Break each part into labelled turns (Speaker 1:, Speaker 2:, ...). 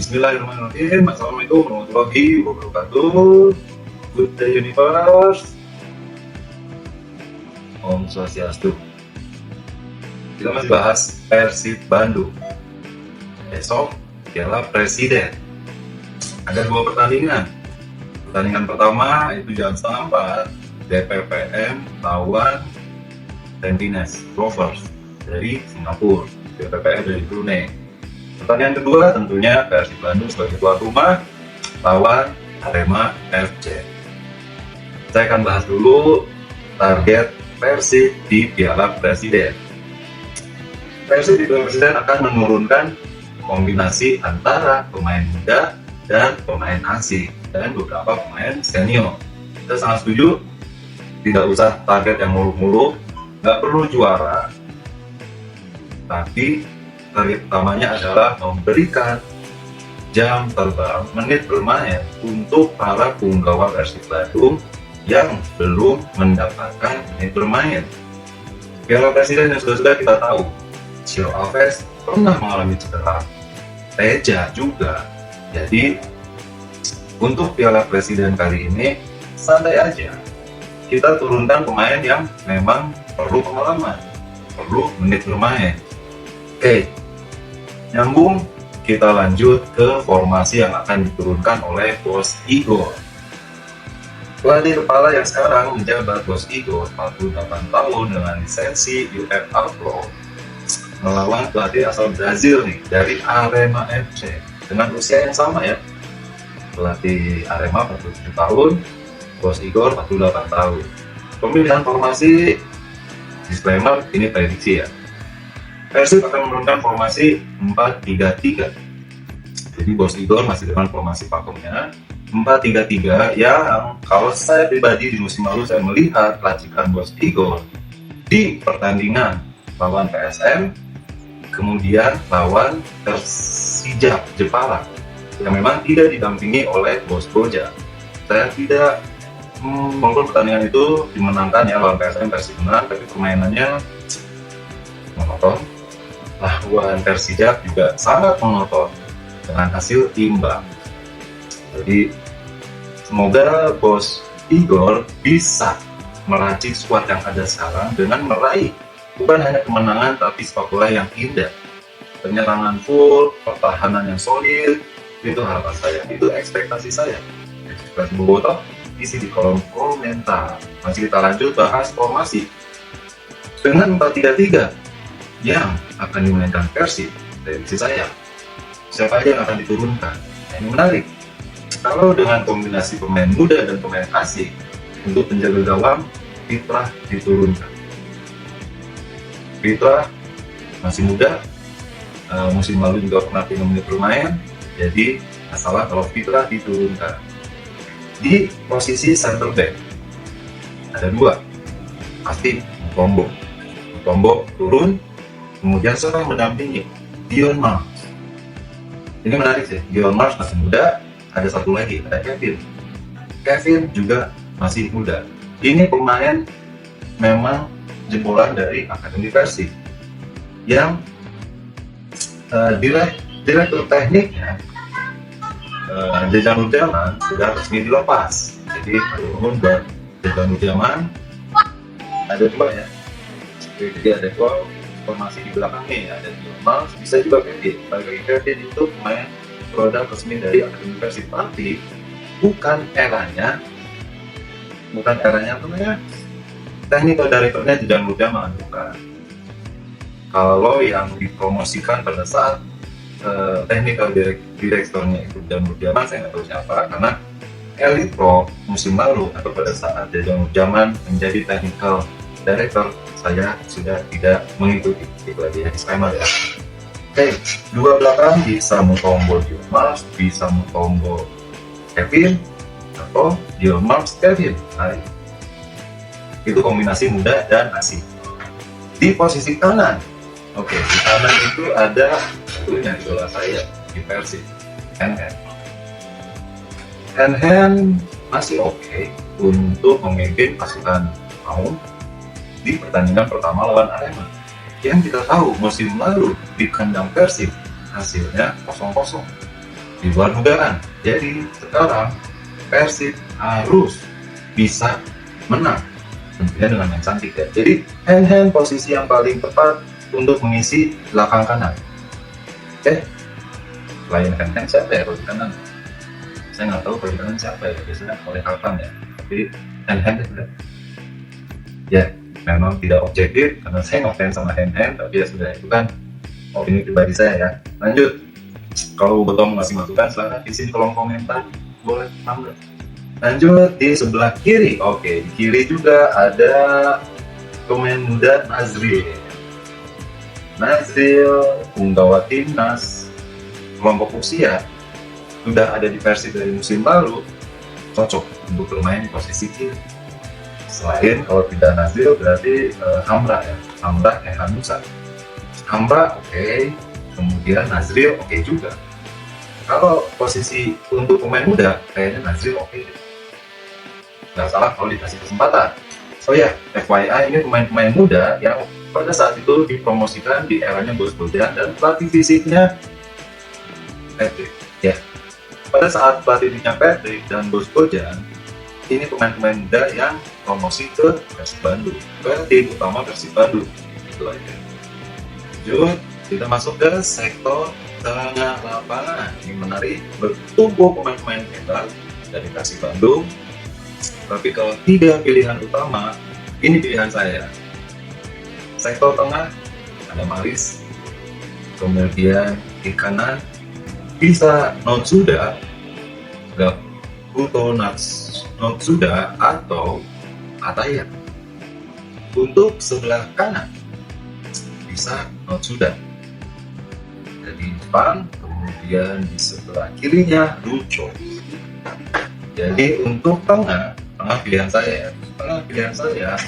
Speaker 1: Bismillahirrahmanirrahim. Assalamualaikum warahmatullahi wabarakatuh. Good day universe. Om Swastiastu. Kita masih bahas Persib Bandung. Besok Piala Presiden. Ada 2 pertandingan. Pertandingan pertama itu jam 4 DPPM lawan Tampines Rovers dari Singapura, DPPM dari Brunei. Pertandingan kedua tentunya Persib Bandung sebagai tuan rumah lawan Arema FC. Saya akan bahas dulu target Persib di Piala Presiden. Persib di Piala Presiden akan menurunkan kombinasi antara pemain muda dan pemain asing dan beberapa pemain senior. Kita sangat setuju, tidak usah target yang muluk-muluk, nggak perlu juara, tapi target utamanya adalah memberikan jam terbang, menit bermain untuk para punggawa Persib Bandung yang belum mendapatkan menit bermain. Piala Presiden yang sudah kita tahu, Ciro Alves pernah mengalami cedera, Teja juga. Jadi untuk Piala Presiden kali ini santai aja. Kita turunkan pemain yang memang perlu pengalaman, perlu menit bermain. Oke, nyambung, kita lanjut ke formasi yang akan diturunkan oleh Bos Igor. Pelatih kepala yang sekarang menjabat, Bos Igor, 48 tahun dengan lisensi UEFA Pro, melawan pelatih asal Brazil nih, dari Arema FC dengan usia yang sama ya. Pelatih Arema 47 tahun, Bos Igor 48 tahun. Pemilihan formasi, disclaimer, ini prediksi ya. Persib akan menurunkan formasi 4-3-3. Jadi Bos Igor masih dengan formasi pakemnya 4-3-3 yang kalau saya pribadi di musim lalu saya melihat racikan Bos Igor di pertandingan lawan PSM, kemudian lawan Persija Jepara yang memang tidak didampingi oleh Bos Boja. Saya tidak walaupun pertandingan itu dimenangkan ya, lawan PSM Persib menang, tapi permainannya monoton. Lawan Persija juga sangat monoton dengan hasil imbang. Jadi semoga Bos Igor bisa meracik skuad yang ada sekarang dengan meraih bukan hanya kemenangan tapi sepak bola yang indah, penyerangan full, pertahanan yang solid. Itu harapan saya, itu ekspektasi saya. Ekspektasi bobotoh isi di kolom komentar. Masih kita lanjut bahas formasi dengan 4-3-3 yang akan dimainkan Persib. Prediksi saya, siapa aja yang akan diturunkan? Ini menarik. Kalau dengan kombinasi pemain muda dan pemain asing, untuk penjaga gawang, Fitrah diturunkan. Fitrah masih muda, musim lalu juga pernah 3 menit bermain, jadi masalah kalau Fitrah diturunkan. Di posisi center back ada 2, pasti Mutombo turun, kemudian seorang mendampingi, Dion Mars. Ini menarik sih, Dion Mars masih muda, ada satu lagi, ada Kevin juga masih muda. Ini pemain memang jebolan dari Akademi Persib yang direktur tekniknya Jajang Nurjaman sudah resmi dilepas. Jadi turun buat Jajang Nurjaman ada 2 ya. Jadi ada 2 formasi di belakangnya, ada Dion, bisa juga Kevin. Bagi Kevin itu pemain produk resmi dari Akademi Persib, tapi bukan eranya namanya technical directornya Jajang Nurjaman, bukan. Kalau yang dipromosikan pada saat technical directornya itu Jajang Nurjaman, saya nggak tahu siapa, karena Elite Pro musim lalu atau pada saat Jajang Nurjaman menjadi technical director, saya sudah tidak mengikuti. Itu aja disclaimer ya. Oke, 2 belakang bisa Mutombo Dion Mars, bisa Mutombo Kevin, atau Dion Mars Kevin. Nah, itu kombinasi muda dan asing. Di posisi kanan, oke, di kanan itu ada satunya idola saya di Persib, Hen masih oke untuk memimpin pasukan Maung di pertandingan pertama lawan Arema. Yang kita tahu musim lalu di kandang Persib hasilnya 0-0. di luar dugaan. Jadi sekarang Persib harus bisa menang, tentunya dengan main cantik ya. Jadi hand posisi yang paling tepat untuk mengisi belakang kanan. Selain hand siapa ya kalau di kanan? Saya nggak tahu kalau di kanan siapa ya, biasanya oleh kapan ya. Jadi hand itu ya memang tidak objektif karena saya ngefans sama hand, tapi ya sudah, itu kan opini pribadi saya ya. Lanjut, kalau betul ngasih masukan silahkan isi di kolom komentar, boleh nambah. Lanjut di sebelah kiri. Oke, di kiri juga ada pemain muda Nazril, penggawa timnas kelompok usia, sudah ada di Persib dari musim lalu, cocok untuk bermain di posisi kiri. Selain kalau tidak Nazril berarti Hamra ya, Hanusa. Hamra oke, kemudian Nazril oke juga. Kalau posisi untuk pemain muda kayaknya Nazril oke. Nggak salah kalau dikasih kesempatan. So ya, FYI ini pemain-pemain muda yang pada saat itu dipromosikan di eranya Bos Bojan dan pelatih fisiknya Patrick. Ya, pada saat pelatihnya Patrick dan Bos Bojan, ini pemain-pemain muda yang promosi ke Persib Bandung, ke tim utama Persib Bandung. Itu aja. Lanjut, kita masuk ke sektor tengah lapangan. Ini menarik, bertumbuh pemain-pemain hebat dari Persib Bandung. Tapi kalau 3 pilihan utama, ini pilihan saya. Sektor tengah ada Maris, kemudian di kanan bisa Notsuda, Gakuto Notsuda atau Ataya. Untuk sebelah kanan bisa Notsuda dari Jepang, kemudian di sebelah kirinya Lucho. Jadi untuk tengah pilihan saya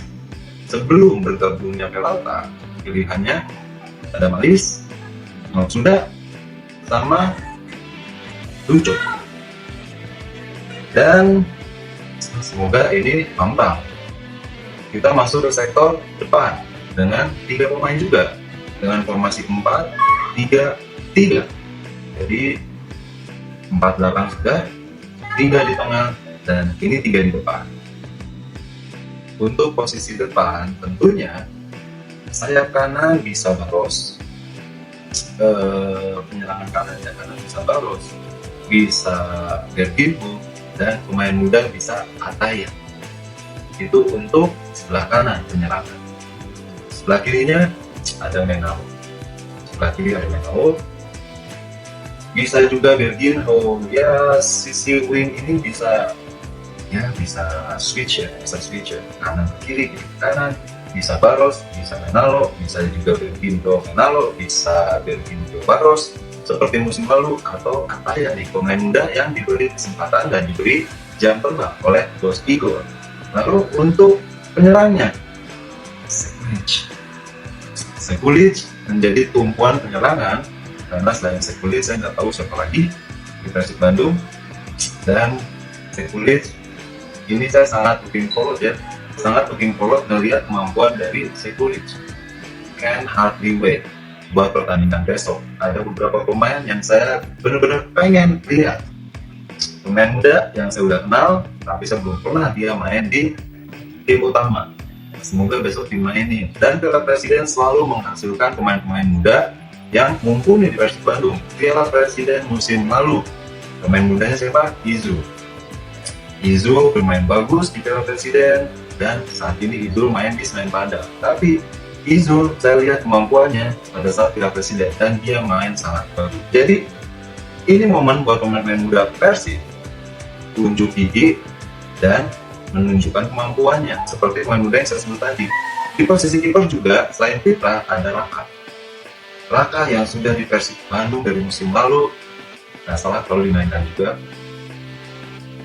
Speaker 1: sebelum bergabungnya Peralta, pilihannya ada Malis, Notsuda, sama Lucho. Dan semoga ini mampu. Kita masuk ke sektor depan dengan 3 pemain juga, dengan formasi 4-3-3. Jadi 4 belakang sudah, 3 di tengah, dan ini 3 di depan. Untuk posisi depan tentunya sayap kanan bisa Baros, penyerangan kanan bisa Baros, bisa Gerginho, dan pemain muda bisa Ataya. Itu untuk sebelah kanan penyerangan. Sebelah kirinya ada Menao. Bisa juga Gerginho. Ya, sisi wing ini bisa switch ya, kanan ke kiri ke kanan, bisa Baros, bisa Menalo, bisa juga Gerginho Menalo, bisa Gerginho Baros seperti musim lalu, atau Ataya nih, pemain muda yang diberi kesempatan dan diberi jam terbang oleh Bos Igor. Lalu untuk penyerangnya Sekulic menjadi tumpuan penyerangan, karena selain Sekulic saya nggak tahu siapa lagi di Persib Bandung. Dan Sekulic ini saya sangat looking forward melihat kemampuan dari Sekulic. Can hardly wait buat pertandingan besok. Ada beberapa pemain yang saya benar-benar pengen lihat, pemain muda yang saya udah kenal tapi sebelum pernah dia main di tim utama. Semoga besok dimainin. Dan Piala Presiden selalu menghasilkan pemain-pemain muda yang mumpuni di Persib Bandung. Piala Presiden musim lalu, pemain mudanya siapa? Izu bermain bagus di Piala Presiden, dan saat ini Izu main di Semen Padang. Tapi Izu saya lihat kemampuannya pada saat Piala Presiden dan dia main sangat bagus. Jadi ini momen buat pemain muda Persib unjuk gigi dan menunjukkan kemampuannya seperti pemain muda yang saya sebut tadi. Di posisi kiper juga selain Fitra ada Raka yang sudah di Persib Bandung dari musim lalu. Nah, salah kalau dimainkan juga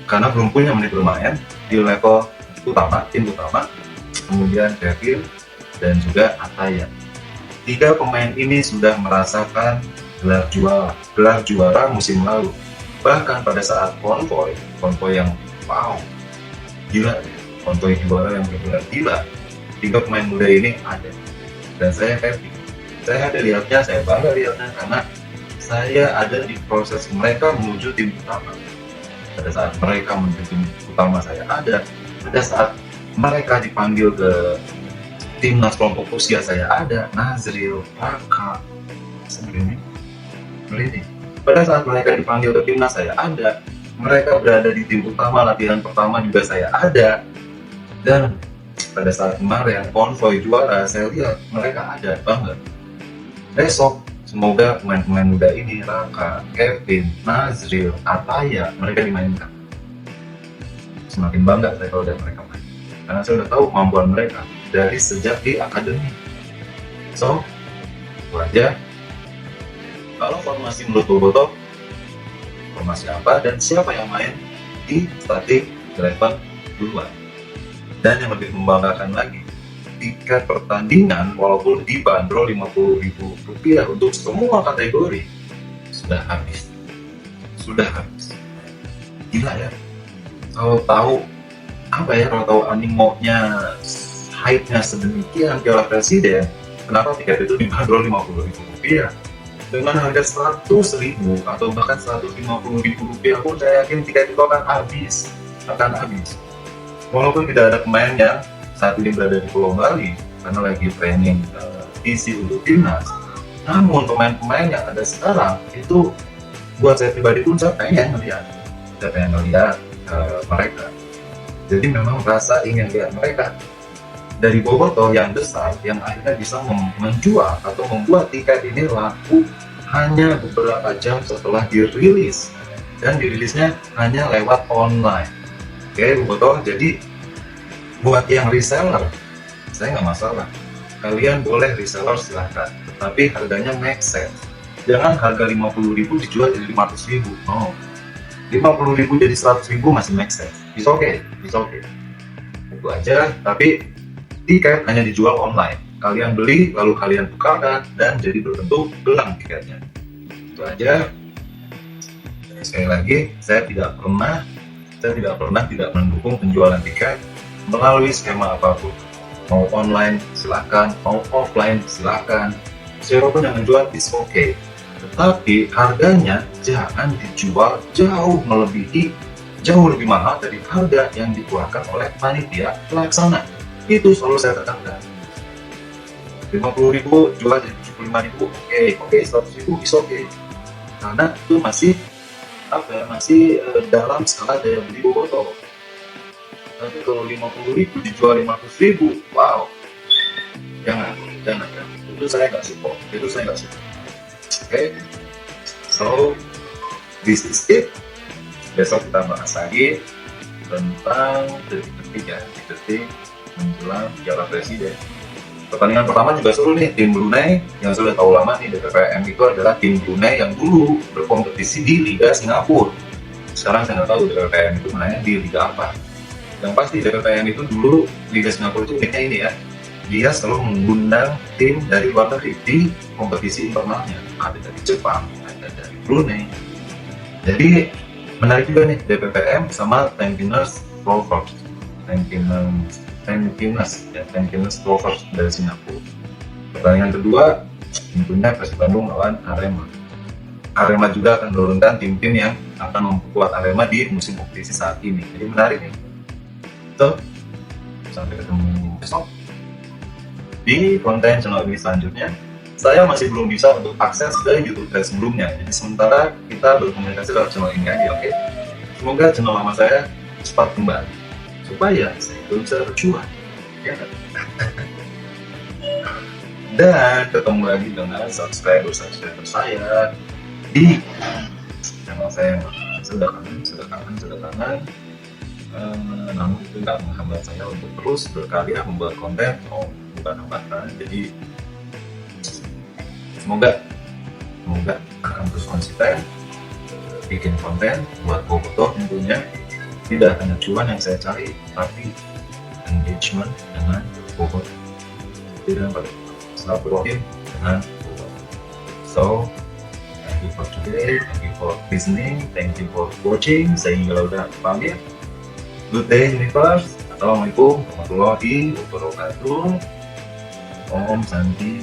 Speaker 1: karena belum punya menit bermain di level utama, tim utama. Kemudian Kevin dan juga Ataya. 3 pemain ini sudah merasakan gelar juara musim lalu. Bahkan pada saat konvoy yang wow, gila, konvoy juara yang benar-benar gila, 3 pemain muda ini ada. Dan saya happy. Saya bangga lihatnya karena saya ada di proses mereka menuju tim utama. Pada saat mereka menuju tim utama saya ada. Pada saat mereka dipanggil ke timnas kelompok usia saya ada. Nazril, Raka, sebelumnya ini. Pada saat mereka dipanggil ke timnas saya ada. Mereka berada di tim utama latihan pertama juga saya ada. Dan pada saat kemarin konvoy juara saya lihat mereka ada banget. Besok semoga pemain-pemain muda ini, Raka, Kevin, Nazril, Ataya, mereka dimainkan. Semakin bangga saya kalau lihat mereka main, karena saya udah tahu kemampuan mereka dari sejak di akademi. So, itu aja. Kalau formasi menurut Bobotoh, formasi apa dan siapa yang main di starting 11 duluan. Dan yang lebih membanggakan lagi, tiket pertandingan walaupun dibanderol Rp50.000 untuk semua kategori sudah habis. Gila ya. Kalau tahu apa ya, kalau tahu animonya, hype-nya sedemikian Piala Presiden, kenapa tiket itu dibanderol Rp50.000 dengan harga Rp100.000 atau bahkan Rp150.000 pun saya yakin tiket itu akan habis. Walaupun tidak ada pemain yang saat ini berada di Pulau Bali karena lagi training isi untuk timnas, namun pemain-pemain yang ada sekarang itu buat saya pribadi pun saya pengen melihat mereka. Jadi memang rasa ingin lihat mereka dari Bobotoh yang besar yang akhirnya bisa menjual atau membuat tiket ini laku hanya beberapa jam setelah dirilis, dan dirilisnya hanya lewat online. Oke, Bobotoh, jadi buat yang reseller, saya nggak masalah. Kalian boleh reseller silahkan, tapi harganya make sense. Jangan harga Rp50.000 dijual jadi Rp500.000. No, Rp50.000 jadi Rp100.000 masih make sense. It's okay. Itu aja. Tapi tiket hanya dijual online. Kalian beli, lalu kalian tukarkan, dan jadi berbentuk gelang tiketnya. Itu aja. Sekali lagi, saya tidak pernah tidak mendukung penjualan tiket melalui skema apapun. Mau online silakan, mau offline silakan. Siapapun yang menjual is okay. Tetapi harganya jangan dijual jauh lebih mahal dari harga yang dikeluarkan oleh panitia pelaksana. Itu selalu saya tekankan. Rp50.000 jual jadi Rp75.000, oke, Rp100.000 is okay. Karena itu masih dalam skala daya beli Bobotoh. Tapi kalau Rp50.000 dijual Rp500.000, wow, jangan. Itu saya nggak support. Okay. So this is it. Besok kita bahas lagi tentang detik menjelang Piala Presiden. Pertandingan pertama juga seru nih, tim Brunei yang sudah tahu lama nih, DPPM itu adalah tim Brunei yang dulu berkompetisi di Liga Singapura. Sekarang saya nggak tahu DPPM itu mainnya di Liga apa. Yang pasti DPPM itu dulu Liga Singapura itu uniknya ini ya, dia selalu mengundang tim dari luar negeri di kompetisi internalnya. Ada dari Jepang, ada dari Brunei. Jadi menarik juga nih DPPM sama Tampines Rovers. Tampines Rovers dari Singapura. Pertandingan kedua tentunya Persib Bandung lawan Arema. Arema juga akan menurunkan tim-tim yang akan memperkuat Arema di musim kompetisi saat ini. Jadi menarik nih. So, sampai ketemu besok di konten channel ini selanjutnya. Saya masih belum bisa untuk akses ke YouTube saya sebelumnya. Jadi sementara kita berkomunikasi lewat channel ini aja, oke? Semoga channel lama saya cepat kembali supaya saya bisa berjuang, ya kan? Dan ketemu lagi dengan subscriber saya di channel saya. Sudah kangen, namun itu tidak menghambat saya untuk terus berkarya membuat konten. Bukan hambatan. Jadi semoga akan terus konsisten bikin konten buat Bobotoh. Tentunya tidak hanya cuan yang saya cari, tapi engagement dengan Bobotoh, tidak silaturahim dengan Bobotoh. So, thank you for today, thank you for listening, thank you for watching. Saya Inggal udah pamit. Good day universe. Assalamualaikum warahmatullahi wabarakatuh. Om Santi.